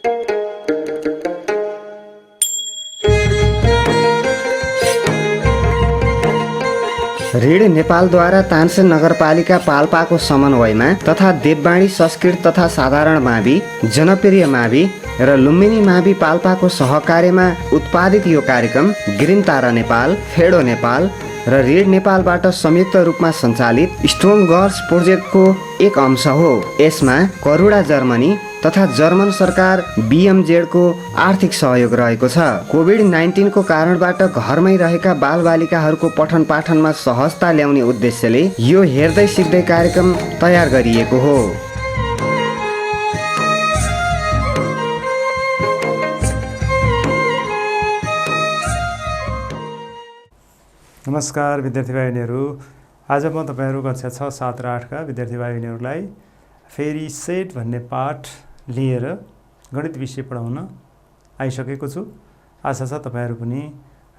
ऋण नेपालद्वारा तानसेन नगरपालिका पाल्पाको समन्वयमा तथा देववाणी संस्कृत तथा साधारण मावि, जनप्रिय मावि र लुम्बिनी मावि पाल्पाको सहकार्यमा उत्पादित यो कार्यक्रम ग्रिन तारा नेपाल, फेडो नेपाल र ऋण नेपालबाट संयुक्त रूपमा सञ्चालित स्ट्रङ गर्ल्स प्रोजेक्टको एक अंश हो। यसमा करुणा जर्मनी तथा जर्मन सरकार BMZ को आर्थिक सहयोग रहेको छ। कोभिड-19 को कारणबाट घरमै रहेका बालबालिकाहरूको पठन पाठनमा सहजता ल्याउने उद्देश्यले यो हेर्दै सिक्दै कार्यक्रम तयार गरिएको हो। नमस्कार विद्यार्थी भाइ बहिनीहरू, आज म तपाईहरु कक्षा 6, 7 र 8 का विद्यार्थी भाइ बहिनीहरूलाई फेरि सेट भन्ने पाठ लिएर गणित विषय पढाउन आइसकेको छु। आशा छ तपाईहरु पनि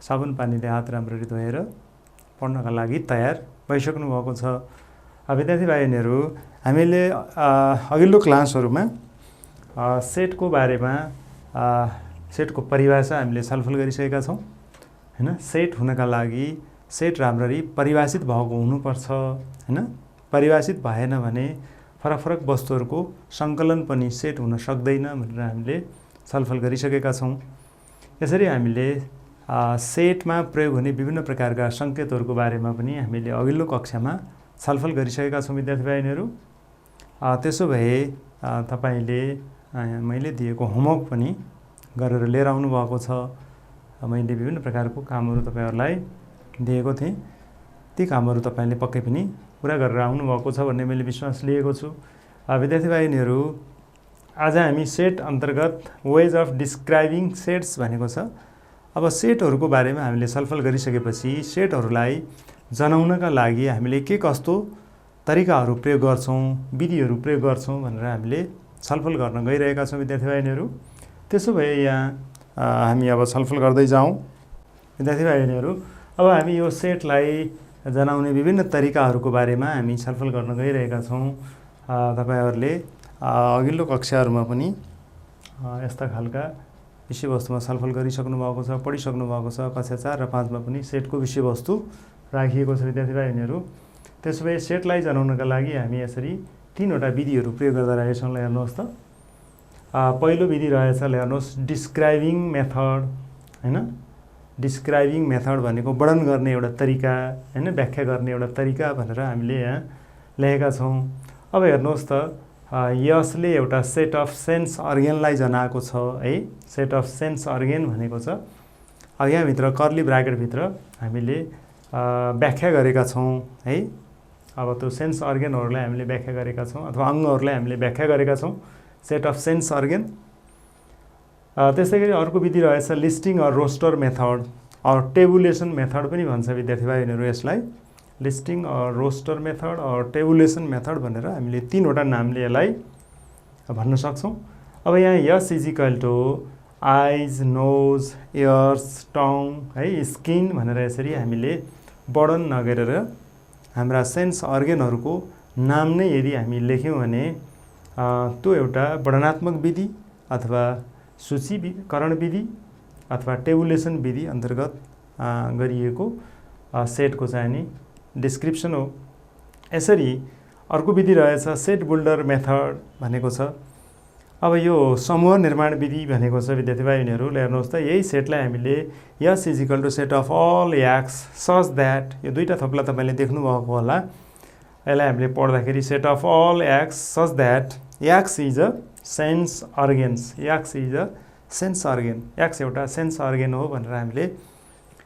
साबुन पानीले हात राम्ररी धोएर पढ्नका लागि तयार भइसक्नु भएको छ। विद्यार्थी भाइ बहिनीहरू, हामीले अघिल्लो क्लासहरुमा सेटको बारेमा सेटको परिभाषा हामीले छलफल गरिसकेका छौं हैन। सेट हुनका लागि सेट राम्ररी परिभाषित भएको हुनुपर्छ हैन। परिभाषित भएन भने फरक फरक वस्तुहरूको संकलन पनि सेट हुन सक्दैन भनेर हामीले छलफल गरिसकेका छौं। यसरी हामीले सेटमा प्रयोग हुने विभिन्न प्रकारका संकेतहरूको बारेमा पनि हामीले अघिल्लो कक्षामा छलफल गरिसकेका छौं विद्यार्थी भाइहरु। त्यसो भए तपाईले मैले दिएको होमवर्क पनि गरेर लिएर आउनु भएको छ। मैले विभिन्न प्रकारको कामहरू तपाईहरुलाई दिएको थिएँ। ती कामहरू तपाईले पक्कै पनि पूरा गरेर आउनु भएको छ भन्ने मैले विश्वास लिएको छु। विद्यार्थी भाइहरु, आज हामी सेट अन्तर्गत वेज अफ डिस्क्राइबिङ सेट्स भनेको छ। अब सेटहरूको बारेमा हामीले छलफल गरिसकेपछि सेटहरूलाई जनाउनका लागि हामीले के कस्तो तरिकाहरू प्रयोग गर्छौं, विधिहरू प्रयोग गर्छौं भनेर हामीले छलफल गर्न गइरहेका छौं विद्यार्थी भाइहरु। त्यसो भए यहाँ हामी अब छलफल गर्दै जाउँ विद्यार्थी भाइहरु। अब हामी यो सेटलाई जनाउने विभिन्न तरिकाहरूको बारेमा हामी छलफल गर्न गइरहेका छौं। तपाईहरुले अघिल्लो कक्षाहरुमा पनि यस्ता खालका विषयवस्तुमा छलफल गरिसक्नु भएको छ, पढिसक्नु भएको छ। कक्षा 4 र 5 मा पनि सेटको विषयवस्तु राखिएको छ विद्यार्थी भाइहरु। त्यसोभए सेटलाई जनाउनका लागि हामी यसरी 3 वटा विधिहरू प्रयोग गर्दै रहेछौं। ल हेर्नुहोस् त। पहिलो विधि रहेछ, ल हेर्नुहोस्, डिस्क्राइबिङ मेथड हैन। डिस्क्राइबिङ मेथड भनेको वर्णन गर्ने एउटा तरिका हैन, व्याख्या गर्ने एउटा तरिका भनेर हामीले यहाँ लेखेका छौं। अब हेर्नुहोस् त, यसले एउटा सेट अफ सेन्स अर्गेनलाई जनाएको छ है। सेट अफ सेन्स अर्गेन भनेको छ। अब यहाँ भित्र कर्ली ब्राकेट भित्र हामीले व्याख्या गरेका छौं है। अब त्यो सेन्स अर्गेनहरुलाई हामीले व्याख्या गरेका छौं अथवा अंगहरुलाई हामीले व्याख्या गरेका छौं, सेट अफ सेन्स अर्गेन। त्यसैगरी अर्को विधि रहेछ listing or roster method or tabulation method पनि भन्छ विद्यार्थी भाइहरु यसलाई। Listing or roster method or tabulation method भनेर हामीले 3 वटा नामले यसलाई भन्न सक्छौं। अब यहाँ यस इज इक्वल टु आइज, नोज, इयर्स, टङ है, स्किन भनेर यसरी हामीले वर्णन नगरेर हाम्रा सेन्स अर्गेनहरुको नाम नै यदि हामी लेख्यौं भने त्यो एउटा वर्णनात्मक विधि अथवा सूचीकरण विधि अथवा टेबुलेसन विधि अन्तर्गत गरिएको सेटको चाहिँ नि डिस्क्रिप्सन हो। यसरी अर्को विधि रहेछ सेट बिल्डर मेथड भनेको छ। अब यो समूह निर्माण विधि भनेको छ विद्यार्थी भाइहरु। हेर्नुहोस् त, यही सेटलाई हामीले S is equal to set of all x such that, यो दुईटा थोप्ला तपाईले देख्नु भएको होला। यसलाई हामीले पढ्दाखेरि set of all x such that x is a sense organs, x is a sense organ, x एउटा सेन्स अर्गेन हो भनेर हामीले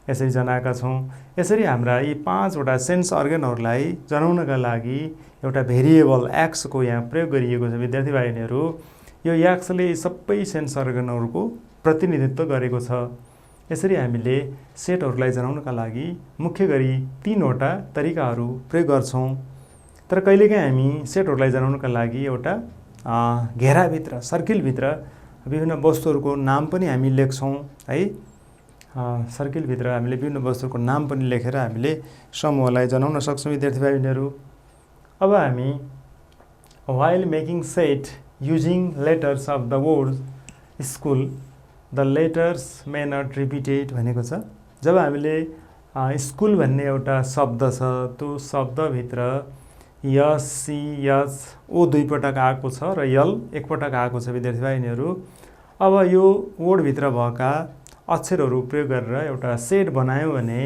यसरी जनाएका छौं। यसरी हाम्रा यी 5 वटा सेन्स अर्गेनहरुलाई जनाउनका लागि एउटा भेरिएबल एक्स को यहाँ प्रयोग गरिएको छ विद्यार्थी भाइहरु। यो एक्स ले सबै सेन्स अर्गेनहरुको प्रतिनिधित्व गरेको छ। यसरी हामीले सेटहरुलाई जनाउनका लागि मुख्य गरी 3 वटा तरिकाहरू प्रयोग गर्छौं। तर कहिलेकाहीँ हामी सेटहरुलाई जनाउनका लागि एउटा घेराभित्र, सर्किलभित्र विभिन्न वस्तुहरूको नाम पनि हामी लेख्छौं है। सर्किलभित्र हामीले विभिन्न वस्तुहरूको नाम पनि लेखेर हामीले समूहलाई जनाउन सक्छौं विद्यार्थी भाइहरु। अब हामी while making set using letters of the words school the letters may not repeated भनेको छ। जब हामीले स्कुल भन्ने एउटा शब्द छ, त्यो शब्दभित्र यस, सी, यस, ओ दुईपटक आएको छ र यल एकपटक आएको छ विद्यार्थी भाइनीहरू। अब यो वर्डभित्र भएका अक्षरहरू प्रयोग गरेर एउटा सेट बनायौँ भने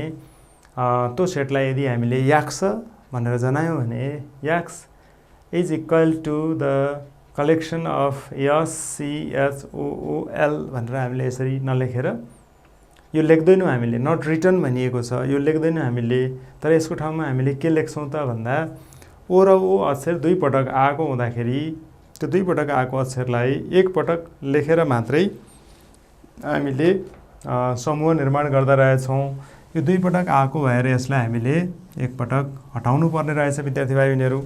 त्यो सेटलाई यदि हामीले याक्स भनेर जनायौँ भने X is equal to the collection of S, C, H, O, O, L भनेर हामीले यसरी नलेखेर यो लेख्दैनौँ हामीले, नट रिटन भनिएको छ, यो लेख्दैनौँ हामीले। तर यसको ठाउँमा हामीले के लेख्छौँ त भन्दा ओ र ओ अक्षर दुईपटक आएको हुँदाखेरि त्यो दुईपटक आएको अक्षरलाई एकपटक लेखेर मात्रै हामीले समूह निर्माण गर्दा रहेछौँ। यो दुईपटक आएको भएर यसलाई हामीले एकपटक हटाउनु पर्ने रहेछ विद्यार्थी भाइ बहिनीहरू।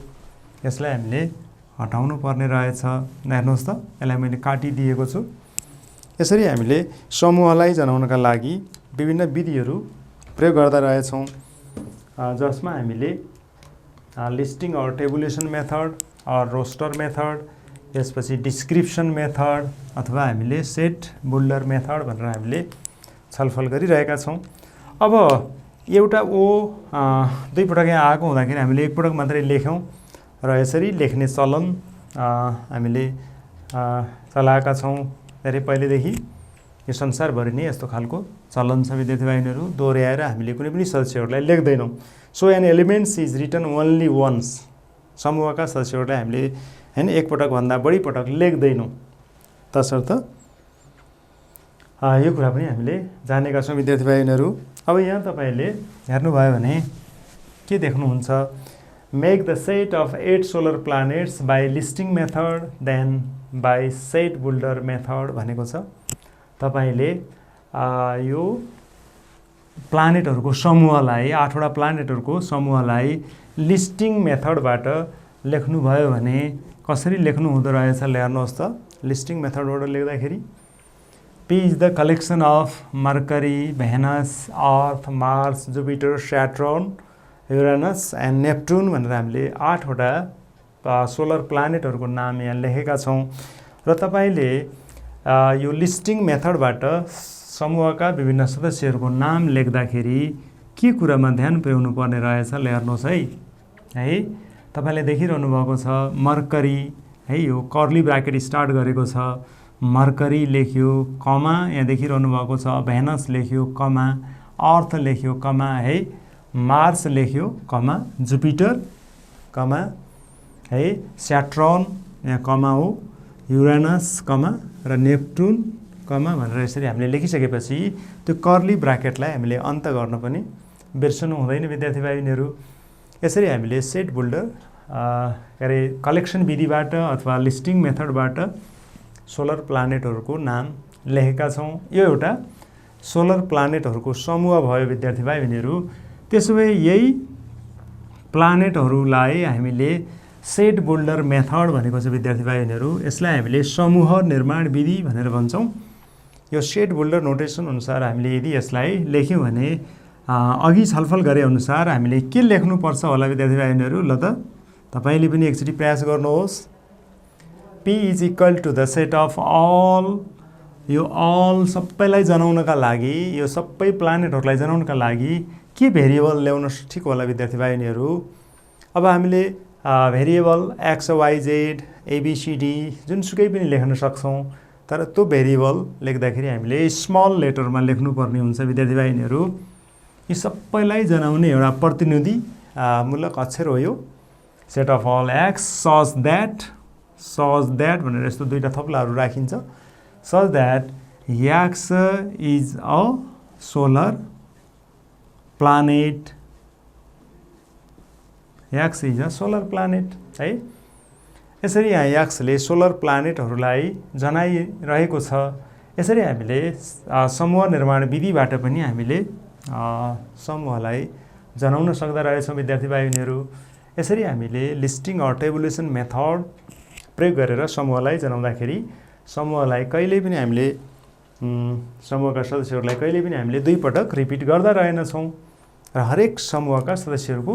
यसलाई हामीले हटाउनु पर्ने रहेछ। हेर्नुहोस् त, यसलाई मैले काटिदिएको छु। यसरी हामीले समूहलाई जनाउनका लागि विभिन्न विधिहरू प्रयोग गर्दा रहेछौँ, जसमा हामीले listing or tabulation method or roster method, त्यसपछि डिस्क्रिप्सन मेथड अथवा हामीले सेट बुल्डर मेथड भनेर हामीले छलफल गरिरहेका छौँ। अब एउटा ओ दुईपटक यहाँ आएको हुँदाखेरि हामीले एकपटक मात्रै लेख्यौँ र यसरी लेख्ने चलन हामीले चलाएका छौँ धेरै पहिलेदेखि। यो संसारभरि नै यस्तो खालको चलन छ विद्यार्थी भाइहरू। दोहोऱ्याएर हामीले कुनै पनि सदस्यहरूलाई लेख्दैनौँ। So an elements is written only once. समूहका सदस्यहरूलाई हामीले होइन एकपटक भन्दा बढी पटक लेख्दैनौँ। तसर्थ यो कुरा पनि हामीले जानेका छौँ विद्यार्थी भाइहरू। अब यहाँ तपाईँले हेर्नुभयो भने के देख्नुहुन्छ, make the set of 8 solar planets by listing method then by set builder method भनेको छ। तपाईँले यो प्लानेटहरूको समूहलाई 8वटा प्लानेटहरूको समूहलाई लिस्टिङ मेथडबाट लेख्नुभयो भने कसरी लेख्नु हुँदो रहेछ हेर्नुहोस् त। लिस्टिङ मेथडबाट लेख्दाखेरि P is the collection of Mercury, Venus, Earth, Mars, Jupiter, Saturn, Uranus and Neptune भनेर हामीले 8वटा सोलर प्लानेटहरूको नाम यहाँ लेखेका छौँ। र तपाईँले यो लिस्टिङ मेथडबाट समूहका विभिन्न सदस्यहरूको नाम लेख्दाखेरि के कुरामा ध्यान पुर्याउनु पर्ने रहेछ हेर्नुहोस् है। तपाईँले देखिरहनु भएको छ मर्करी है, यो कर्ली ब्राकेट स्टार्ट गरेको छ, मर्करी लेख्यो कमा, यहाँ देखिरहनु भएको छ भेनस लेख्यो कमा, अर्थ लेख्यो कमा है, मार्स लेख्यो कमा, जुपिटर कमा है, स्याट्रन यहाँ कमा हो, युरानस कमा र नेप्टुन कमा भनेर यसरी हामीले लेखिसकेपछि त्यो कर्ली ब्राकेटलाई हामीले अन्त गर्न पनि बिर्सनु हुँदैन विद्यार्थी भाइहरू। यसरी हामीले सेट बुल्डर के अरे कलेक्सन विधिबाट अथवा लिस्टिङ मेथडबाट सोलर प्लानेटहरूको नाम लेखेका छौँ। यो एउटा सोलर प्लानेटहरूको समूह भयो विद्यार्थी भाइ बहिनीहरू। त्यसो भए यही प्लानेटहरूलाई हामीले सेट बुल्डर मेथड भनेको छ विद्यार्थी भाइ बहिनीहरू। यसलाई हामीले समूह निर्माण विधि भनेर भन्छौँ। यो सेट बुल्डर नोटेसन अनुसार हामीले यदि यसलाई लेख्यौँ भने अघि छलफल गरे अनुसार हामीले के लेख्नुपर्छ होला विद्यार्थी भाइ बहिनीहरू। ल त तपाईँले पनि एकचोटि प्रयास गर्नुहोस्। P is equal to the set of all, यो all सबैलाई जनाउनका लागि, यो सबै प्लानेटहरूलाई जनाउनका लागि के भेरिएबल ल्याउन ठिक होला विद्यार्थी भाइहरू। अब हामीले variable x y z ABCD जुनसुकै पनि लेख्न सक्छौँ, तर त्यो भेरिएबल लेख्दाखेरि हामीले स्मल लेटरमा लेख्नुपर्ने हुन्छ विद्यार्थी भाइहरू। यी सबैलाई जनाउने एउटा प्रतिनिधि मूलक अक्षर हो यो सेट अफ अल एक्स सज द्याट भनेर यस्तो दुईवटा थप्लाहरू राखिन्छ। सज that x is a solar planet, x is a solar planet है। यसरी यहाँ एक्सले सोलर प्लानेटहरूलाई जनाइरहेको छ। यसरी हामीले समूह निर्माण विधिबाट पनि हामीले समूहलाई जनाउन सक्दा रहेछौँ विद्यार्थी भाइहरू। यसरी हामीले लिस्टिङ अर टेबुलेसन मेथड प्रयोग गरेर समूहलाई जनाउँदाखेरि समूहलाई कहिल्यै पनि हामीले समूहका सदस्यहरूलाई कहिल्यै पनि हामीले दुईपटक रिपिट गर्दा रहेनछौँ र हरेक समूहका सदस्यहरूको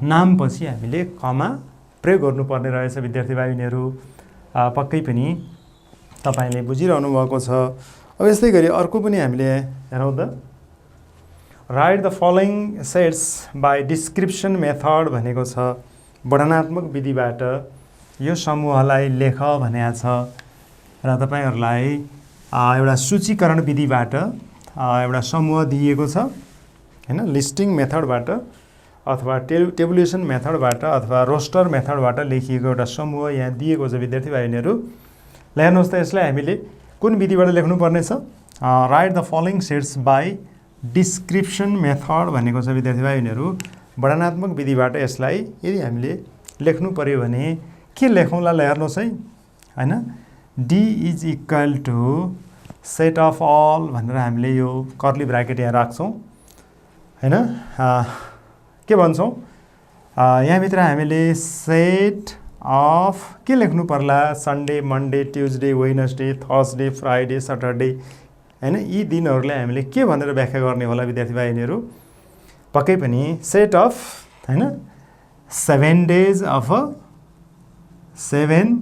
नामपछि हामीले कमा प्रयोग गर्नुपर्ने रहेछ विद्यार्थी भाइहरू। पक्कै पनि तपाईले बुझिरहनु भएको छ। अब यस्तै गरी अर्को पनि हामीले हेरौँ त। Right the following sets by description method भनेको छ वर्णनात्मक विधिबाट यो समूहलाई लेख भनेको छ र तपाईहरुलाई एउटा सूचीकरण विधिबाट एउटा समूह दिएको छ हैन, लिस्टिङ मेथडबाट अथवा टेबुलेसन मेथडबाट अथवा रोस्टर मेथडबाट लेखिएको एउटा समूह यहाँ दिएको छ विद्यार्थी भाइहरुहरू। ल हेर्नुहोस् त, यसलाई हामीले कुन विधिबाट लेख्नु पर्ने छ? Right the following sets by description method भनेको छ विद्यार्थी भाइहरुहरू। वर्णनात्मक विधिबाट यसलाई यदि हामीले लेख्नु पर्यो भने के लेखौँला? ल हेर्नुहोस् है हैन, D is equal to set of all भनेर हामीले यो कर्ली ब्राकेट यहाँ राख्छौँ हैन। के भन्छौँ यहाँभित्र हामीले सेट अफ के लेख्नु पर्ला? Sunday, Monday, Tuesday, Wednesday, Thursday, Friday, Saturday हैन, यी दिनहरूलाई हामीले के भनेर व्याख्या गर्ने होला विद्यार्थी भाइहरुहरू? पक्कै पनि सेट अफ हैन 7 days of 7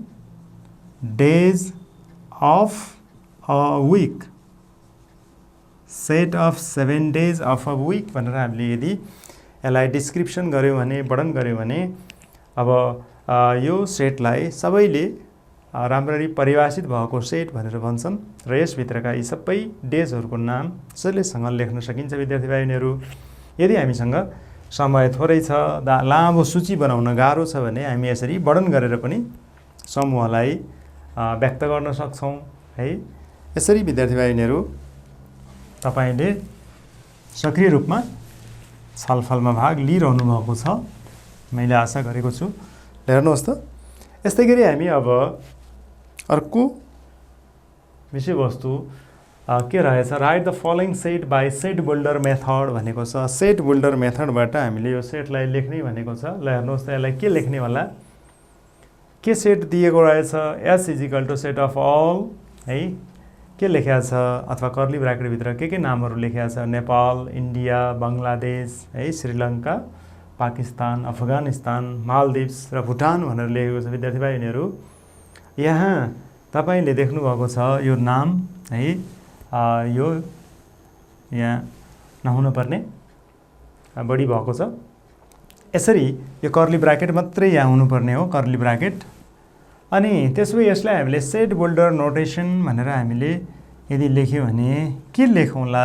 days of a week, set of 7 days of a week भनेर हामीले यदि यसलाई डिस्क्रिप्सन गर्यो भने, वर्णन गर्यो भने अब यो सेटलाई सबैले राम्ररी परिभाषित भएको सेट भनेर भन्छन् र यसभित्रका यी सबै डेजहरूको नाम सजिलैसँग लेख्न सकिन्छ विद्यार्थी भाइहरुहरू। यदि हामीसँग समय थोरै छ, लामो सूची बनाउन गाह्रो छ भने हामी यसरी वर्णन गरेर पनि समूहलाई व्यक्त गर्न सक्छौँ है। यसरी विद्यार्थी भाइहरुहरू तपाईले सक्रिय रूपमा छलफलमा भाग लिइरहनु भएको छ, मैले आशा गरेको छु। हेर्नुहोस् त, यस्तै गरी हामी अब अर्को विषयवस्तु के रहेछ? Right the following set by set builder method भनेको छ। सेट बिल्डर मेथडबाट हामीले यो सेटलाई लेख्ने भनेको छ। ल हेर्नुहोस् त, यसलाई के लेख्ने होला? के सेट दिएको रहेछ? S is equal to set of all है, के लेखेको छ? अथवा कर्ली ब्राकेटभित्र के नामहरू लेखेको छ? नेपाल, इन्डिया, बङ्गलादेश है, श्रीलङ्का, पाकिस्तान, अफगानिस्तान, मालदिप्स र भुटान भनेर लेखेको छ विद्यार्थी भाइहरुहरू। यहाँ तपाईले देख्नु भएको छ यो नाम है, यो यहाँ नहुनु पर्ने बढी भएको छ। यसरी यो कर्ली ब्राकेट मात्रै यहाँ हुनुपर्ने हो, कर्ली ब्राकेट। अनि त्यसो यसलाई हामीले सेट बिल्डर नोटेसन भनेर हामीले यदि लेख्यो भने के लेखौँला?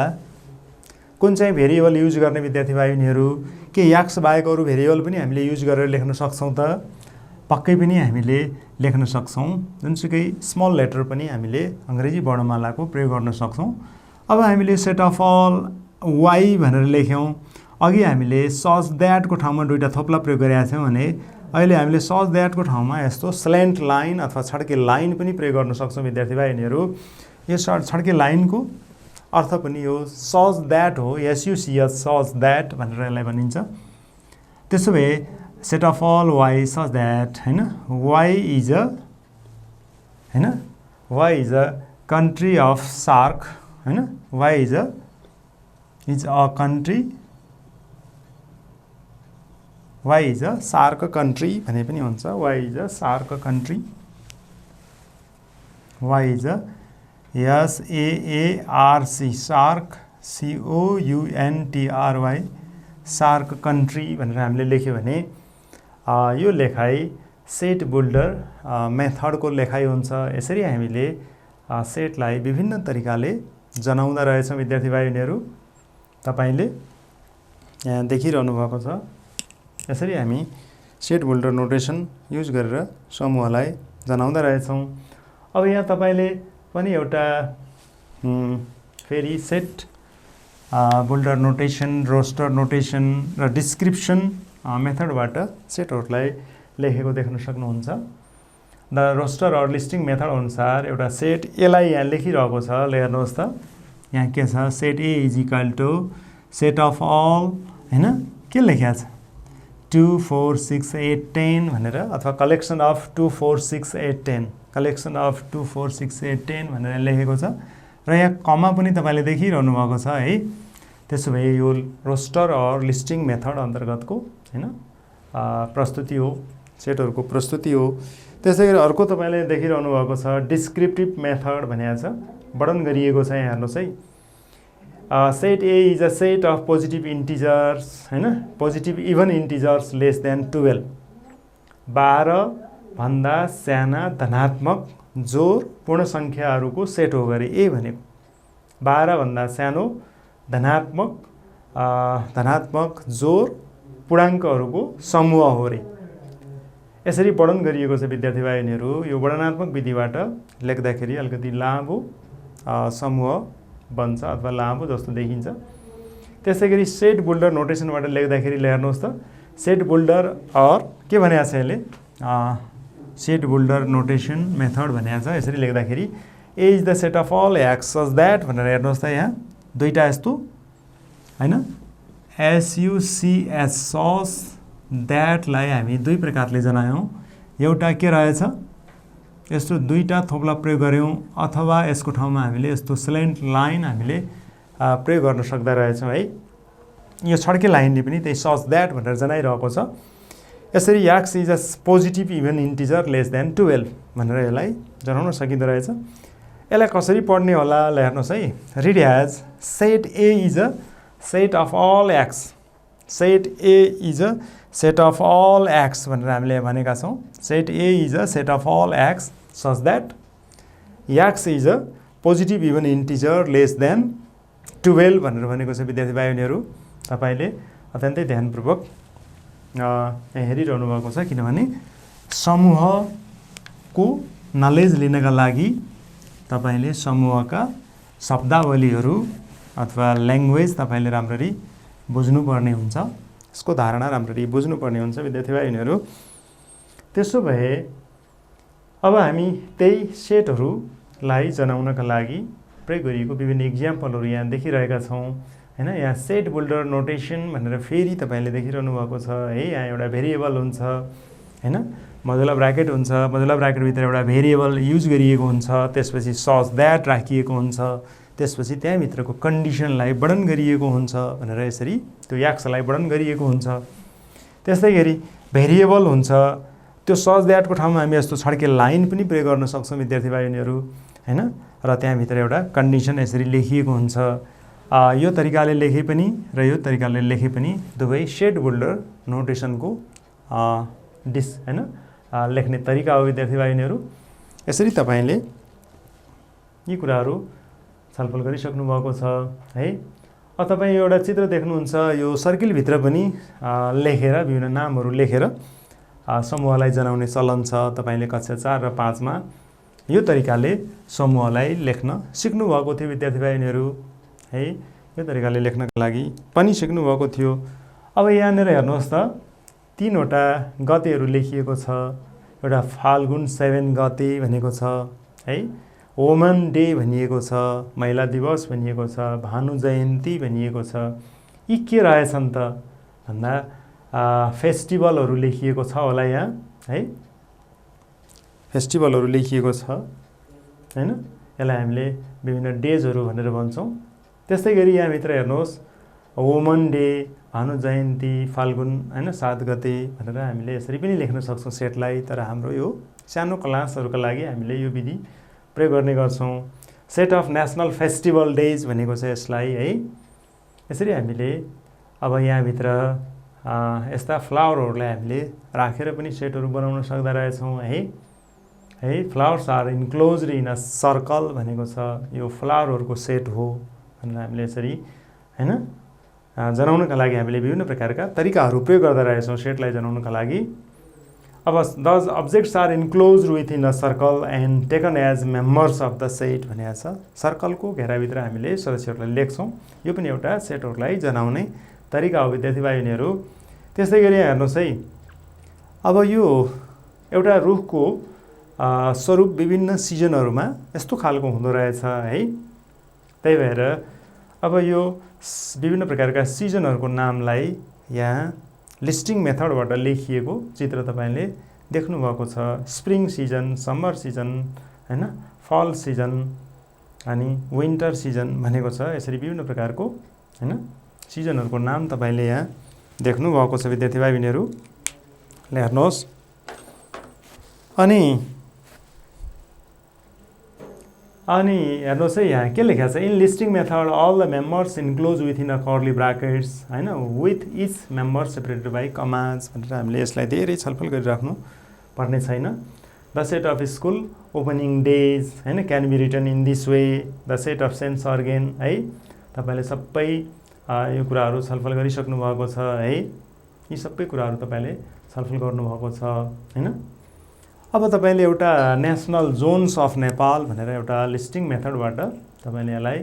कुन चाहिँ भेरिएबल युज गर्ने विद्यार्थी भाइहरुहरू? के याक्स बाहेक अरू भेरिएबल पनि हामीले युज गरेर लेख्न सक्छौँ त? पक्कै पनि हामीले लेख्न सक्छौँ। जुनसुकै स्मल लेटर पनि हामीले अङ्ग्रेजी वर्णमालाको प्रयोग गर्न सक्छौँ। अब हामीले सेट अफ अल वाई भनेर लेख्यौँ। अघि हामीले सच द्याटको ठाउँमा दुईटा थोप्ला प्रयोग गरेका थियौँ भने अहिले हामीले सच द्याटको ठाउँमा यस्तो स्ल्यान्ट लाइन अथवा छड्के लाइन पनि प्रयोग गर्न सक्छौँ विद्यार्थी भाइहरुहरू। यो छड्के लाइनको अर्थ पनि यो सच द्याट हो, SUCH सच द्याट भनेर यसलाई भनिन्छ। त्यसो भए set of all Y such that हैन, Y is a country of shark हैन, Y is a country, Y is a shark country भने पनि हुन्छ। Y is a shark country, Y is a SAARC shark, COUNTRY shark country भनेर हामीले लेख्यो भने यो लेखाइ सेट बिल्डर मेथडको लेखाइ हुन्छ। यसरी हामीले सेटलाई विभिन्न तरिकाले जनाउँदा रहेछौँ विद्यार्थी भाइहरुहरू। तपाईले यहाँ देखिरहनु भएको छ। यसरी हामी सेट बिल्डर नोटेसन युज गरेर समूहलाई जनाउँदा रहेछौँ। अब यहाँ तपाईले पनि एउटा फेरि set builder notation, roster notation र डिस्क्रिप्सन मेथडबाट सेटहरूलाई लेखेको देख्न सक्नुहुन्छ। The roster or listing method अनुसार एउटा सेट एलाई यहाँ लेखिरहेको छ। ल हेर्नुहोस् त, यहाँ के छ? Set A is equal to set of all हैन, के लेखेको छ? 2 4 6 8 10 भनेर, अथवा कलेक्सन अफ 2 4 6 8 10, कलेक्सन अफ 2 4 6 8 10 भनेर लेखेको छ। र यहाँ कमा पनि तपाईले देखिरहनु भएको छ है। त्यसो भए यो रोस्टर अर लिस्टिङ मेथड अन्तर्गतको हैन प्रस्तुति हो, सेटहरूको प्रस्तुति हो। त्यसै गरी अर्को तपाईँले देखिरहनु भएको छ डिस्क्रिप्टिभ मेथड भनेको छ, वर्णन गरिएको छ यहाँ हेर्नुहोस् है। Set A is a set of positive integers होइन, positive even integers less than 12, 12भन्दा साना धनात्मक जोर पूर्ण सङ्ख्याहरूको सेट हो गरे। ए भनेको 12भन्दा सानो धनात्मक जोर पूर्णाङ्कहरूको समूह हो रे। यसरी वर्णन गरिएको छ विद्यार्थी भाइ बहिनीहरू। यो वर्णनात्मक विधिबाट लेख्दाखेरि अलिकति लामो समूह बन्छ अथवा लामो जस्तो देखिन्छ। त्यसै गरी सेट बुल्डर नोटेसनबाट लेख्दाखेरि हेर्नुहोस् त, सेट बुल्डर अर के भनेको छ यसले, सेट बुल्डर नोटेसन मेथड भनेको छ। यसरी लेख्दाखेरि A is the set of all x such that भनेर हेर्नुहोस् त, यहाँ दुईवटा यस्तो होइन, SUCS सस द्याटलाई हामी दुई प्रकारले जनायौँ। एउटा के रहेछ, यस्तो दुईवटा थोप्ला प्रयोग गऱ्यौँ, अथवा यसको ठाउँमा हामीले यस्तो स्लेन्ट लाइन हामीले प्रयोग गर्न सक्दा रहेछौँ है। यो छड्के लाइनले पनि त्यही सच द्याट भनेर जनाइरहेको छ। यसरी x is a positive even integer less than 12 भनेर यसलाई जनाउन सकिँदो रहेछ। यसलाई कसरी पढ्ने होला हेर्नुहोस् है। Read as set A is a set of all x, set A is a set of all x भनेर हामीले भनेका छौँ। Set A is a set of all x such that x is a positive even integer less than 12 भनेर भनेको छ विद्यार्थी भाइ बहिनीहरू। तपाईँले अत्यन्तै ध्यानपूर्वक यहाँ हेरिरहनु भएको छ, किनभने समूहको नलेज लिनका लागि तपाईँले समूहका शब्दावलीहरू अथवा ल्याङ्ग्वेज तपाईँले राम्ररी बुझ्नुपर्ने हुन्छ, यसको धारणा राम्ररी बुझ्नुपर्ने हुन्छ विद्यार्थी भाइ बहिनीहरू। त्यसो भए अब हामी त्यही सेटहरूलाई जनाउनका लागि प्रयोग गरिएको विभिन्न इक्जाम्पलहरू यहाँ देखिरहेका छौँ होइन। यहाँ सेट बुल्डर नोटेसन भनेर फेरि तपाईँले देखिरहनु भएको छ है। यहाँ एउटा भेरिएबल हुन्छ होइन, मजुला ब्राकेट हुन्छ, मजुला ब्राकेटभित्र एउटा भेरिएबल युज गरिएको हुन्छ, त्यसपछि सच द्याट राखिएको हुन्छ, त्यसपछि त्यहाँभित्रको कन्डिसनलाई वर्णन गरिएको हुन्छ भनेर यसरी त्यो एक्सलाई वर्णन गरिएको हुन्छ। त्यस्तै गरी भेरिएबल हुन्छ, त्यो सच द्याटको ठाउँमा हामी यस्तो छड्के लाइन पनि प्रयोग गर्न सक्छौँ विद्यार्थी भाइ बहिनीहरू होइन। र त्यहाँभित्र एउटा कन्डिसन यसरी लेखिएको हुन्छ। यो तरिकाले लेखे पनि र यो तरिकाले लेखे पनि दुवै सेट बुल्डर नोटेसनको होइन लेख्ने तरिका हो विद्यार्थी भाइ बहिनीहरू। यसरी तपाईँले यी कुराहरू छलफल गरिसक्नु भएको छ है। अब तपाईँ एउटा चित्र देख्नुहुन्छ, यो सर्किलभित्र पनि लेखेर विभिन्न नामहरू लेखेर समूहलाई जनाउने चलन छ। तपाईँले कक्षा 4 र 5 मा यो तरिकाले समूहलाई लेख्न सिक्नुभएको थियो विद्यार्थी भाइ बहिनीहरू है। यो तरिकाले लेख्नका लागि पनि सिक्नुभएको थियो। अब यहाँनिर हेर्नुहोस् त, 3वटा गतेहरू लेखिएको छ। एउटा फाल्गुन 7 गते भनेको छ है, वुमन डे भनिएको छ, महिला दिवस भनिएको छ, भानु जयन्ती भनिएको छ। यी के रहेछन् त भन्दा फेस्टिभलहरू लेखिएको छ होला यहाँ है, फेस्टिभलहरू लेखिएको छ होइन। यसलाई हामीले विभिन्न डेजहरू भनेर भन्छौँ। त्यस्तै गरी यहाँभित्र हेर्नुहोस्, वुमन डे, भानु जयन्ती, फाल्गुन होइन 7 गते भनेर हामीले यसरी पनि लेख्न सक्छौँ सेटलाई। तर हाम्रो यो सानो क्लासहरूका लागि हामीले यो विधि प्रयोग गर्ने गर्छौँ। Set of national festival days भनेको छ यसलाई है। यसरी हामीले अब यहाँभित्र यस्ता फ्लावरहरूलाई हामीले राखेर पनि सेटहरू बनाउन सक्दा रहेछौँ है। Flowers are enclosed in a circle भनेको छ, यो फ्लावरहरूको सेट हो भनेर हामीले यसरी होइन जनाउनका लागि हामीले विभिन्न प्रकारका तरिकाहरू प्रयोग गर्दा रहेछौँ सेटलाई जनाउनका लागि। अब those objects are enclosed within a circle and taken as members of the set भनेको छ। सर्कलको घेराभित्र हामीले सदस्यहरूलाई लेख्छौँ। यो पनि एउटा सेटहरूलाई जनाउने तरिका हो विद्यार्थी भाइ बहिनीहरू। त्यस्तै गरी हेर्नुहोस् है, अब यो एउटा रुखको स्वरूप विभिन्न सिजनहरूमा यस्तो खालको हुँदो रहेछ है। त्यही भएर अब यो विभिन्न प्रकारका सिजनहरूको नामलाई यहाँ लिस्टिङ मेथडबाट लेखिएको चित्र तपाईँले देख्नुभएको छ। स्प्रिङ सिजन, समर सिजन होइन, फल सिजन अनि विन्टर सिजन भनेको छ। यसरी विभिन्न प्रकारको होइन सिजनहरूको नाम तपाईँले यहाँ देख्नुभएको छ विद्यार्थी भाइ बहिनीहरू। हेर्नुहोस्, अनि हेर्नुहोस् है, यहाँ के लेखेको छ, in listing method all the members enclosed within a curly brackets होइन, with each member separated by commas भनेर हामीले यसलाई धेरै छलफल गरिराख्नु पर्ने छैन। The set of school opening days होइन can be written in this way, the set of sense organ है, तपाईँले सबै यो कुराहरू छलफल गरिसक्नु भएको छ है, यी सबै कुराहरू तपाईँले छलफल गर्नुभएको छ होइन। अब तपाईँले एउटा नेसनल जोन्स अफ नेपाल भनेर एउटा लिस्टिङ मेथडबाट तपाईँले यसलाई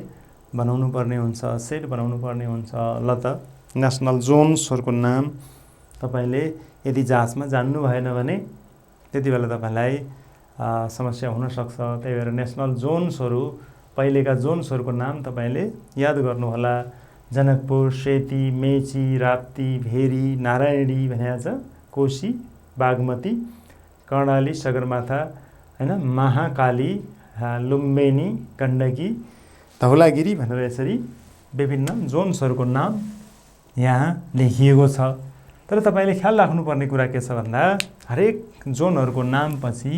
बनाउनु पर्ने हुन्छ, सेट बनाउनु पर्ने हुन्छ। ल त नेसनल जोन्सहरूको नाम तपाईँले यदि जाँचमा जान्नु भएन भने त्यति बेला तपाईँलाई समस्या हुनसक्छ। त्यही भएर नेसनल जोन्सहरू, पहिलेका जोन्सहरूको नाम तपाईँले याद गर्नुहोला। जनकपुर, सेती, मेची, राप्ती, भेरी, नारायणी भनेको छ, कोशी, बागमती, कर्णाली, सगरमाथा होइन, महाकाली, लुम्बिनी, गण्डकी, धौलागिरी भनेर यसरी विभिन्न जोन्सहरूको नाम यहाँ लेखिएको छ। तर तपाईँले ख्याल राख्नुपर्ने कुरा के छ भन्दा हरेक जोनहरूको नामपछि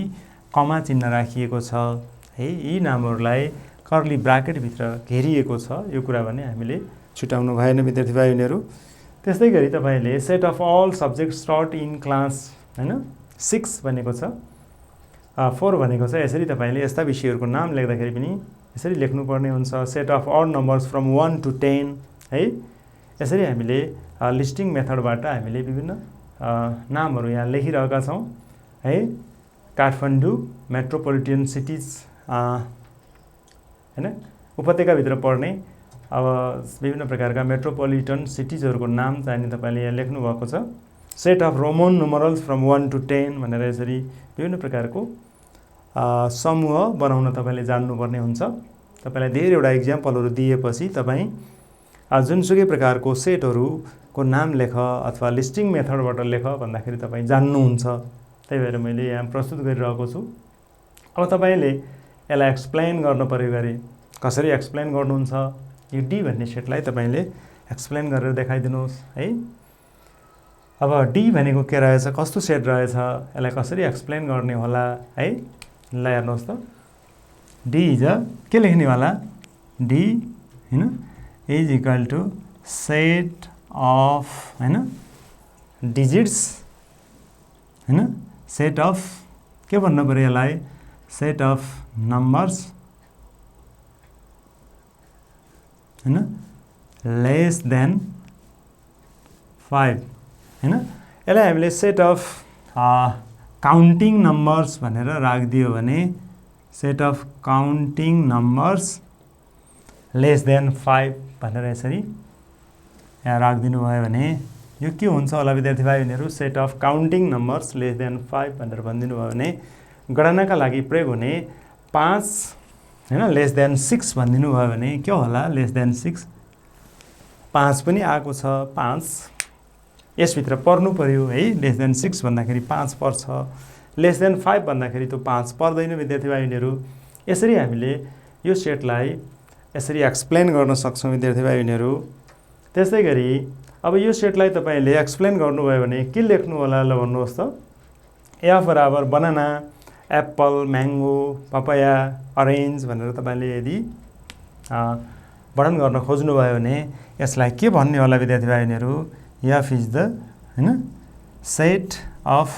कमा चिन्ह राखिएको छ है, यी नामहरूलाई कर्ली ब्राकेटभित्र घेरिएको छ। यो कुरा भने हामीले छुटाउनु भएन विद्यार्थी भाइ बहिनीहरू। त्यस्तै गरी तपाईँले सेट अफ अल सब्जेक्ट्स टट इन क्लास होइन 6 भनेको छ, 4 भनेको छ, यसरी तपाईँले यस्ता विषयहरूको नाम लेख्दाखेरि पनि यसरी लेख्नुपर्ने हुन्छ। Set of odd numbers from 1 to 10 है, यसरी हामीले लिस्टिङ मेथडबाट हामीले विभिन्न नामहरू यहाँ लेखिरहेका छौँ है। काठमाडौँ मेट्रोपोलिटन सिटिज होइन, उपत्यकाभित्र पर्ने अब विभिन्न प्रकारका मेट्रोपोलिटन सिटिजहरूको नाम चाहिँ तपाईँले यहाँ लेख्नुभएको छ। Set of Roman numerals from 1 to 10 भनेर यसरी विभिन्न प्रकारको समूह बनाउन तपाईँले जान्नुपर्ने हुन्छ। तपाईँलाई धेरैवटा इक्जाम्पलहरू दिएपछि तपाईँ जुनसुकै प्रकारको सेटहरूको नाम लेख अथवा लिस्टिङ मेथडबाट लेख भन्दाखेरि तपाईँ जान्नुहुन्छ। त्यही भएर मैले यहाँ प्रस्तुत गरिरहेको छु। अब तपाईँले यसलाई एक्सप्लेन गर्न पर्यो गरे कसरी एक्सप्लेन गर्नुहुन्छ, यो डी भन्ने सेटलाई तपाईँले एक्सप्लेन गरेर देखाइदिनुहोस् है। अब डी भनेको के रहेछ, कस्तो सेट रहेछ, यसलाई कसरी एक्सप्लेन गर्ने होला है। ल हेर्नुहोस् त, डी इज के लेख्नेवाला, डी होइन is equal to set of होइन डिजिट्स होइन, सेट अफ के भन्नु पऱ्यो यसलाई, सेट अफ नम्बर्स होइन लेस देन 5 होइन। यसलाई हामीले सेट अफ काउन्टिङ नम्बर्स भनेर राखिदियो भने, set of counting numbers lace than 5 भनेर यसरी यहाँ राखिदिनु भयो भने यो के हुन्छ होला विद्यार्थी भाइ बहिनीहरू, set of counting numbers lace than 5 भनेर भनिदिनु भयो भने गणनाका लागि प्रयोग हुने 5 होइन लेस देन 6 भनिदिनु भयो भने के होला, लेस देन 6, 5 पनि आएको छ, 5 यसभित्र पर्नु पर्यो है। लेस देन 6 भन्दाखेरि 5 पर्छ, लेस देन 5 भन्दाखेरि त्यो 5 पर्दैन विद्यार्थी भाइ बहिनीहरू। यसरी हामीले यो सेटलाई यसरी एक्सप्लेन गर्न सक्छौँ विद्यार्थी भाइ बहिनीहरू। त्यस्तै गरी अब यो सेटलाई तपाईँले एक्सप्लेन गर्नुभयो भने के लेख्नु होला, ल भन्नुहोस् त। एफ बराबर banana, apple, mango, papaya, orange भनेर तपाईँले यदि वर्णन गर्न खोज्नुभयो भने यसलाई के भन्ने होला विद्यार्थी भाइ बहिनीहरू, एफ इज द होइन सेट अफ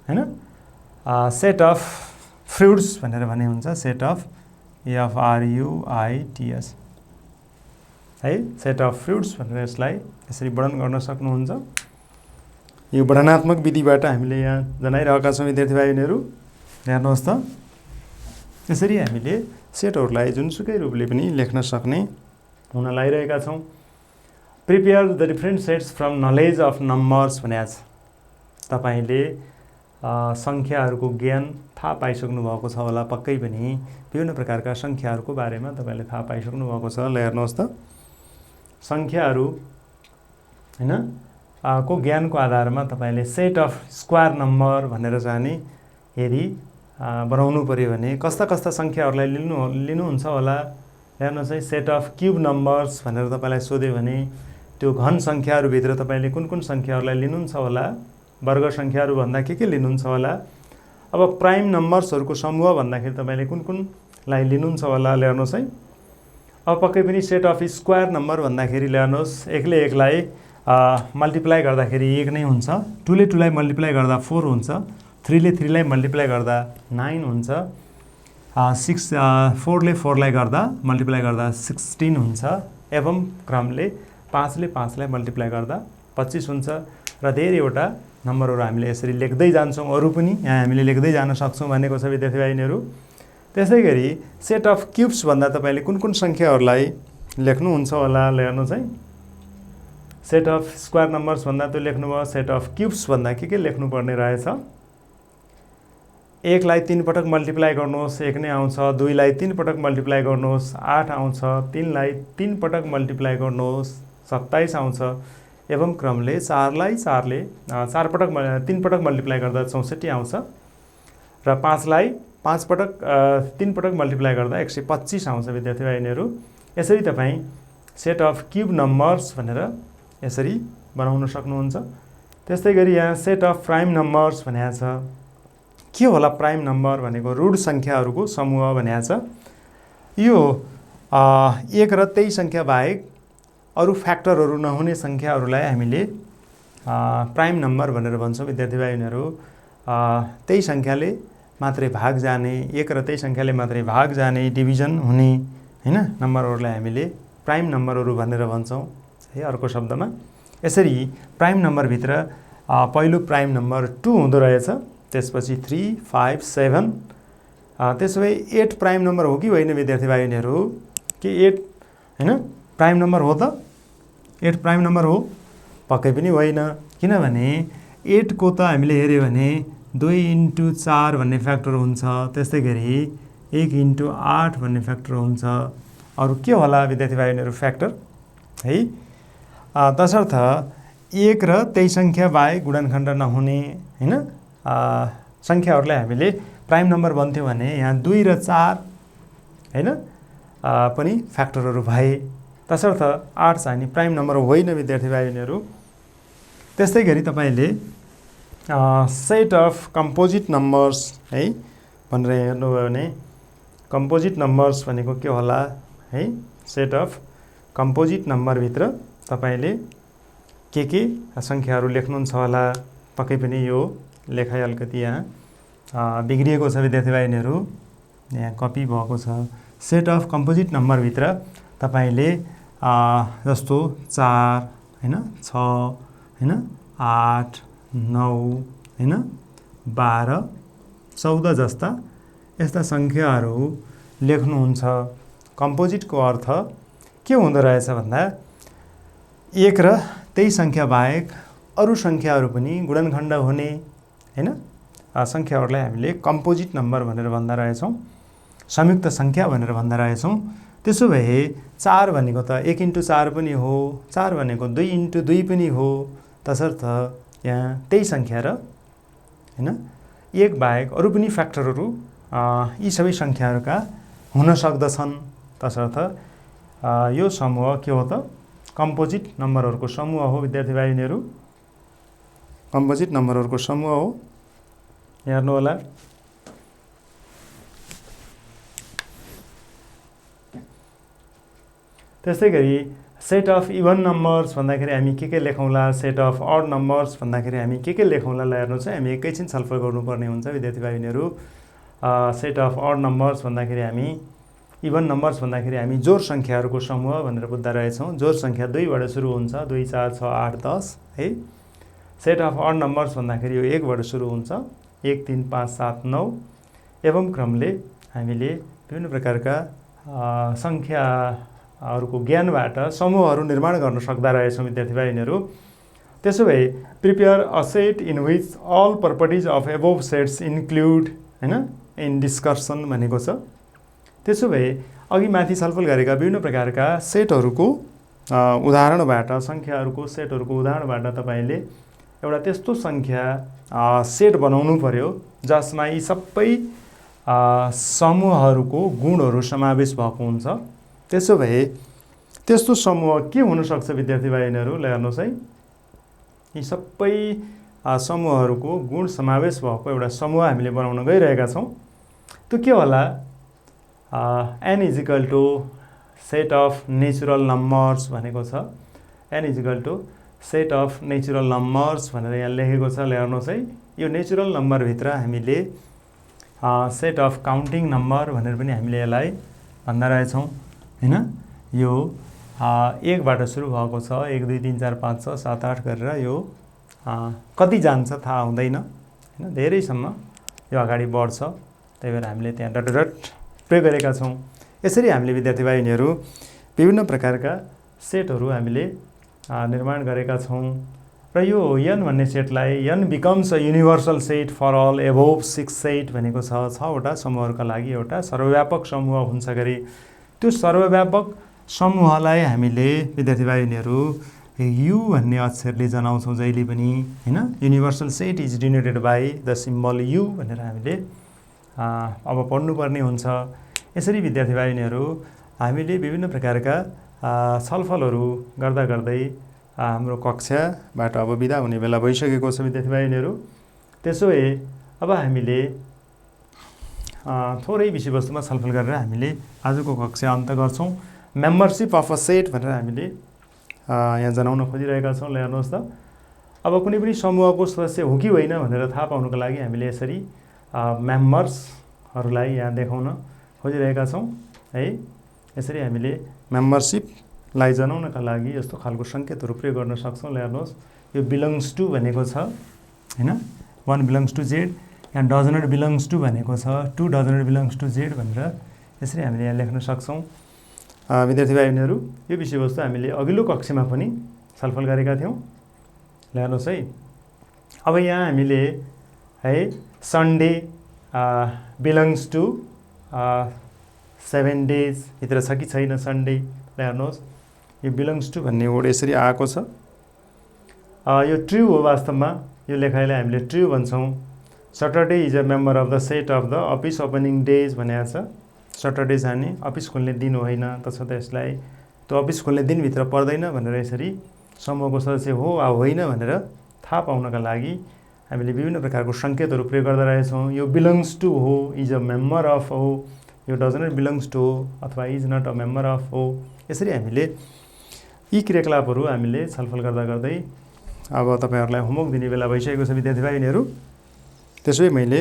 होइन सेट अफ फ्रुट्स भनेर भने हुन्छ, सेट अफ FRUITS है, सेट अफ फ्रुट्स भनेर यसलाई यसरी वर्णन गर्न सक्नुहुन्छ। यो वर्णनात्मक विधिबाट हामीले यहाँ जनाइरहेका छौँ विद्यार्थी भाइ बहिनीहरू। हेर्नुहोस् त, यसरी हामीले सेटहरूलाई जुनसुकै रूपले पनि लेख्न सक्ने हुन लागिरहेका छौँ। Prepare the different sets from knowledge of numbers भनेको छ। तपाईँले सङ्ख्याहरूको ज्ञान थाहा पाइसक्नु भएको छ होला पक्कै पनि, विभिन्न प्रकारका सङ्ख्याहरूको बारेमा तपाईँले थाहा पाइसक्नु भएको छ। ल हेर्नुहोस् त, सङ्ख्याहरू होइन को ज्ञानको आधारमा तपाईँले सेट अफ स्क्वायर नम्बर भनेर जाने यदि बनाउनु पऱ्यो भने कस्ता कस्ता सङ्ख्याहरूलाई लिनुहुन्छ होला। हेर्नुहोस् है, सेट अफ क्युब नम्बर्स भनेर तपाईँलाई सोध्यो भने त्यो घन सङ्ख्याहरूभित्र तपाईँले कुन कुन सङ्ख्याहरूलाई लिनुहुन्छ होला, वर्ग सङ्ख्याहरू भन्दा के लिनुहुन्छ होला। अब अब प्राइम नम्बर्सहरूको समूह भन्दाखेरि तपाईँले कुन कुनलाई लिनुहुन्छ होला ल्याउनुहोस् है। अब पक्कै पनि सेट अफ स्क्वायर नम्बर भन्दाखेरि ल्याउनुहोस्, एकले एकलाई मल्टिप्लाई गर्दाखेरि 1 नै हुन्छ, 2ले 2लाई मल्टिप्लाई गर्दा 4 हुन्छ, 3ले 3लाई मल्टिप्लाई गर्दा 9 हुन्छ, 4ले 4लाई गर्दा मल्टिप्लाई गर्दा 16 हुन्छ, एवं क्रमले 5ले 5लाई मल्टिप्लाई गर्दा 25 हुन्छ र धेरैवटा नम्बरहरू हामीले यसरी लेख्दै जान्छौँ। अरू पनि यहाँ हामीले लेख्दै जान सक्छौँ भनेको छ विद्यार्थी भाइनीहरू। त्यसै गरी सेट अफ क्युब्स भन्दा तपाईँले कुन कुन सङ्ख्याहरूलाई लेख्नुहुन्छ होला ल्याउनुहोस् है। सेट अफ स्क्वायर नम्बर्स भन्दा त्यो लेख्नुभयो, सेट अफ क्युब्स भन्दा के लेख्नुपर्ने रहेछ। 1लाई 3 पटक मल्टिप्लाई गर्नुहोस्, 1 नै आउँछ, 2लाई 3 पटक मल्टिप्लाई गर्नुहोस्, 8 आउँछ, 3लाई 3 पटक मल्टिप्लाई गर्नुहोस्, 27 आउँछ, एवं क्रमले 4लाई 3 पटक मल्टिप्लाई गर्दा 64 आउँछ र 5लाई 3 पटक मल्टिप्लाई गर्दा 125 आउँछ विद्यार्थी भाइनीहरू। यसरी तपाईँ सेट अफ क्युब नम्बर्स भनेर यसरी बनाउन सक्नुहुन्छ। त्यस्तै गरी यहाँ सेट अफ प्राइम नम्बर्स भनेको छ। के होला प्राइम नम्बर भनेको? ऋण सङ्ख्याहरूको समूह भनेको छ। यो 1 र त्यही सङ्ख्या बाहेक अरू फ्याक्टरहरू नहुने सङ्ख्याहरूलाई हामीले प्राइम नम्बर भनेर भन्छौँ विद्यार्थी भाइहरू। त्यही सङ्ख्याले मात्रै भाग जाने, 1 र त्यही सङ्ख्याले मात्रै भाग जाने, डिभिजन हुने हैन नम्बरहरूलाई हामीले प्राइम नम्बरहरू भनेर भन्छौँ है अर्को शब्दमा। यसरी प्राइम नम्बरभित्र पहिलो प्राइम नम्बर 2 हुँदो रहेछ, त्यसपछि 3, 5, 7। त्यसो भए 8 प्राइम नम्बर हो कि होइन विद्यार्थी भाइहरू? के 8 हैन प्राइम नम्बर हो त? 8 प्राइम नम्बर हो? पक्कै पनि होइन, किनभने 8 को त हामीले हेऱ्यो भने 2 × 4 भन्ने फ्याक्टर हुन्छ, त्यस्तै गरी 1 × 8 भन्ने फ्याक्टर हुन्छ। अरू के होला विद्यार्थी भाइहरू फ्याक्टर है? तसर्थ 1 र त्यही सङ्ख्या बाहेक गुणनखण्ड नहुने हैन सङ्ख्याहरूलाई हामीले प्राइम नम्बर भन्थ्यौँ भने यहाँ 2 र 4 हैन पनि फ्याक्टरहरू भए, तसर्थ 8 चाहिँ प्राइम नम्बर होइन विद्यार्थी भाइहरू। त्यस्तै गरी तपाईँले सेट अफ कम्पोजिट नम्बर्स है भनेर हेर्नुभयो भने कम्पोजिट नम्बर्स भनेको के होला है? सेट अफ कम्पोजिट नम्बरभित्र तपाईँले के सङ्ख्याहरू लेख्नुहुन्छ होला। पक्कै पनि यो लेखाइ अलिकति यहाँ बिग्रिएको छ विद्यार्थी भाइहरू, यहाँ कपी भएको छ। सेट अफ कम्पोजिट नम्बरभित्र तपाईँले जस्तो 4 हैन 6 हैन 8 9 हैन 12 14 जस्ता यस्ता सङ्ख्याहरू लेख्नुहुन्छ। कम्पोजिटको अर्थ के हुँदो रहेछ भन्दा 1 र त्यही सङ्ख्या बाहेक अरू सङ्ख्याहरू पनि गुणनखण्ड हुने हैन सङ्ख्याहरूलाई हामीले कम्पोजिट नम्बर भनेर भन्दा रहेछौँ, संयुक्त सङ्ख्या भनेर भन्दा रहेछौँ। त्यसो भए 4 भनेको त 1 × 4 पनि हो, 4 भनेको 2 × 2 पनि हो, तसर्थ यहाँ त्यही सङ्ख्या र हैन 1 बाहेक अरू पनि फ्याक्टरहरू यी सबै सङ्ख्याहरूका हुन सक्दछन्। तसर्थ यो समूह के हो त? कम्पोजिट नम्बरहरूको समूह हो विद्यार्थी भाइहरू। कम्पोजिट नम्बरहरूको समूह हो, हेर्नु होला। त्यस्तै गरी सेट अफ इभन नम्बर्स भन्दाखेरि हामी के लेखौँला, सेट अफ अड नम्बर्स भन्दाखेरि हामी के लेखौँला हेर्नु चाहिँ हामी एकैछिन छलफल गर्नुपर्ने हुन्छ विद्यार्थी भाइहरू। सेट अफ अड नम्बर्स भन्दाखेरि हामी, इभन नम्बर्स भन्दाखेरि हामी जोड सङ्ख्याहरूको समूह भनेर बुझ्दा रहेछौँ। जोड सङ्ख्या 2 बाट सुरु हुन्छ, 2 4 6 8 10 है। सेट अफ अड नम्बर्स भन्दाखेरि यो 1 बाट सुरु हुन्छ, 1 3 5 7 9 एवं क्रमले हामीले विभिन्न प्रकारका सङ्ख्याहरूको ज्ञानबाट समूहहरू निर्माण गर्न सक्दा रहेछौँ विद्यार्थी भाइहरू। त्यसो भए prepare a set in which all properties of above sets include हैन इन डिस्कसन भनेको छ। त्यसो भए अघि माथि छलफल गरेका विभिन्न प्रकारका सेटहरूको उदाहरणबाट, सङ्ख्याहरूको सेटहरूको उदाहरणबाट तपाईँले एउटा त्यस्तो सङ्ख्या सेट बनाउनु पर्यो जसमा यी सबै समूहहरूको गुणहरू समावेश भएको हुन्छ। त्यसो भए त्यस्तो समूह के हुनसक्छ विद्यार्थी भाइहरू? ल हेर्नुहोस् है, यी सबै समूहहरूको गुण समावेश भएको एउटा समूह हामीले बनाउन गइरहेका छौँ। त्यो के होला? n is equal to set of natural numbers भनेको छ। n is equal to set of natural numbers भनेर यहाँ लेखेको छ। हेर्नुहोस् है, यो नेचुरल नम्बरभित्र हामीले सेट अफ काउन्टिङ नम्बर भनेर पनि हामीले यसलाई भन्दा रहेछौँ होइन। यो 1 बाट सुरु भएको छ, 1 2 3 4 5 6 7 8 गरेर यो कति जान्छ थाहा हुँदैन होइन, धेरैसम्म यो अगाडि बढ्छ। त्यही भएर हामीले त्यहाँ डट डट प्रयोग गरेका छौँ। यसरी हामीले विद्यार्थी बहिनीहरू विभिन्न प्रकारका सेटहरू हामीले निर्माण गरेका छौँ। र यो n भन्ने सेटलाई n becomes a universal set for all above 6 set भनेको छ। 6वटा समूहहरूका लागि एउटा सर्वव्यापक समूह हुन्छ गरी त्यो सर्वव्यापक समूहलाई हामीले विद्यार्थी बहिनीहरू u भन्ने अक्षरले जनाउँछौँ जहिले पनि होइन। Universal set is denoted by the symbol u भनेर हामीले अब पढ्नुपर्ने हुन्छ। यसरी विद्यार्थी बहिनीहरू हामीले विभिन्न प्रकारका छलफलहरू गर्दा गर्दै हाम्रो कक्षाबाट अब बिदा हुने बेला भइसकेको छ विद्यार्थी बहिनीहरू। त्यसो भए अब हामीले थोरै विषयवस्तुमा छलफल गरेर हामीले आजको कक्षा अन्त गर्छौँ। मेम्बरसिप अफ अ सेट भनेर हामीले यहाँ जनाउन खोजिरहेका छौँ। हेर्नुहोस् त, अब कुनै पनि समूहको सदस्य हो कि होइन भनेर थाहा पाउनुको लागि हामीले यसरी मेम्बर्सहरूलाई यहाँ देखाउन खोजिरहेका छौँ है। यसरी हामीले मेम्बरसिपलाई जनाउनका लागि यस्तो खालको सङ्केतहरू प्रयोग गर्न सक्छौँ। हेर्नुहोस्, यो बिलोङ्स टु भनेको छ होइन, 1 बिलोङ्स टु जेड। यहाँ डज नट बिलोङ्स टु भनेको छ, 2 does not belongs to Z भनेर यसरी हामीले यहाँ लेख्न सक्छौँ। विद्यार्थी बहिनीहरू यो विषयवस्तु हामीले अघिल्लो कक्षामा पनि छलफल गरेका थियौँ। हेर्नुहोस् है, अब यहाँ हामीले है सन्डे बिलोङ्स टु 7 डेज भित्र छ कि छैन सन्डे। हेर्नुहोस्, यो बिलोङ्स टु भन्ने वर्ड यसरी आएको छ। यो ट्रु हो वास्तवमा, यो लेखाइलाई हामीले ट्रु भन्छौँ। Saturday is a member of the set of the office opening days भनेको छ। सटरडे जाने अफिस खोल्ने दिन होइन, तसर्थ यसलाई त्यो अफिस खोल्ने दिनभित्र पर्दैन भनेर यसरी समूहको सदस्य हो वा होइन भनेर थाहा पाउनका लागि हामीले विभिन्न प्रकारको सङ्केतहरू प्रयोग गर्दा रहेछौँ। यो बिलोङ्स टु हो, इज अ मेम्बर अफ हो, यो डज नट बिलोङ्स टु हो अथवा is not a member of हो। यसरी हामीले यी क्रियाकलापहरू हामीले छलफल गर्दा गर्दै अब तपाईँहरूलाई होमवर्क दिने बेला भइसकेको छ विद्यार्थी बहिनीहरू। त्यसै मैले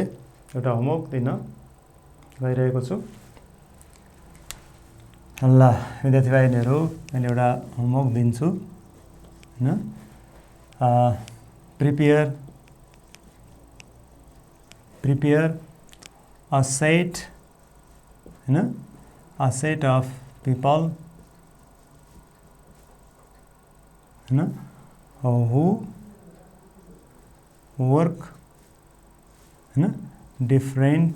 एउटा होमवर्क दिन गइरहेको छु। ल विद्यार्थी बहिनीहरू, मैले एउटा होमवर्क दिन्छु होइन। प्रिपेयर अ सेट होइन, अ सेट अफ पिपल होइन हु वर्क होइन डिफरेन्ट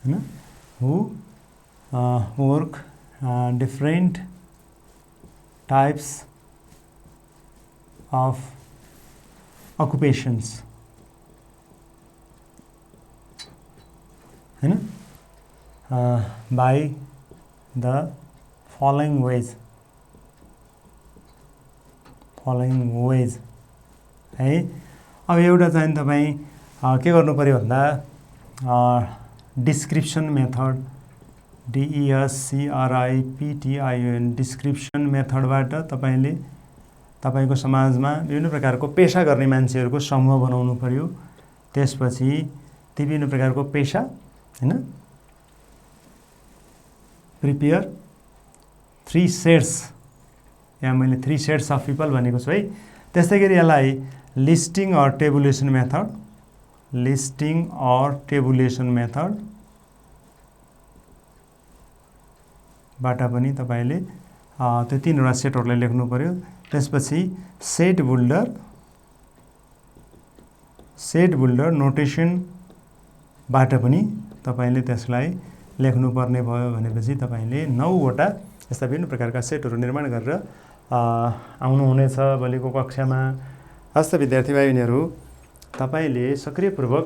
होइन who work different types of occupations होइन by the following ways है। अब एउटा चाहिँ तपाईँ के गर्नु पर्यो भन्दा डिस्क्रिप्सन मेथड DESCRIPTION डिस्क्रिप्सन मेथडबाट तपाईँले तपाईँको समाजमा विभिन्न प्रकारको पेसा गर्ने मान्छेहरूको समूह बनाउनु पर्यो। त्यसपछि ती विभिन्न प्रकारको पेसा होइन प्रिपेयर 3 सेट्स, यहाँ मैले 3 सेट्स अफ पिपल भनेको छु है। त्यस्तै गरी यसलाई लिस्टिङ अर टेबुलेसन मेथड बाट पनि तपाईँले त्यो 3वटा सेटहरूलाई लेख्नु पर्यो। त्यसपछि सेट बुल्डर नोटेसनबाट पनि तपाईँले त्यसलाई लेख्नुपर्ने भयो। भनेपछि तपाईँले 9वटा यस्ता विभिन्न प्रकारका सेटहरू निर्माण गरेर आउनुहुनेछ भोलिको कक्षामा। हस्त विद्यार्थी बहिनीहरू, तपाईँले सक्रियपूर्वक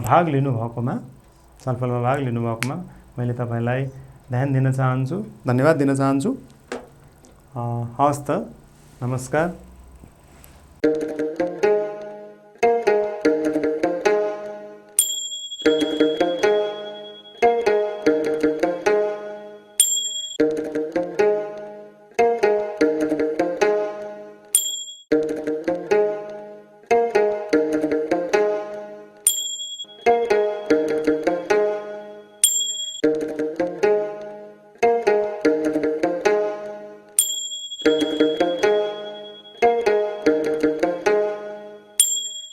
भाग लिनुभएकोमा, छलफलमा भाग लिनुभएकोमा मैले तपाईँलाई ध्यान दिन चाहन्छु, धन्यवाद दिन चाहन्छु। हवस् त, नमस्कार।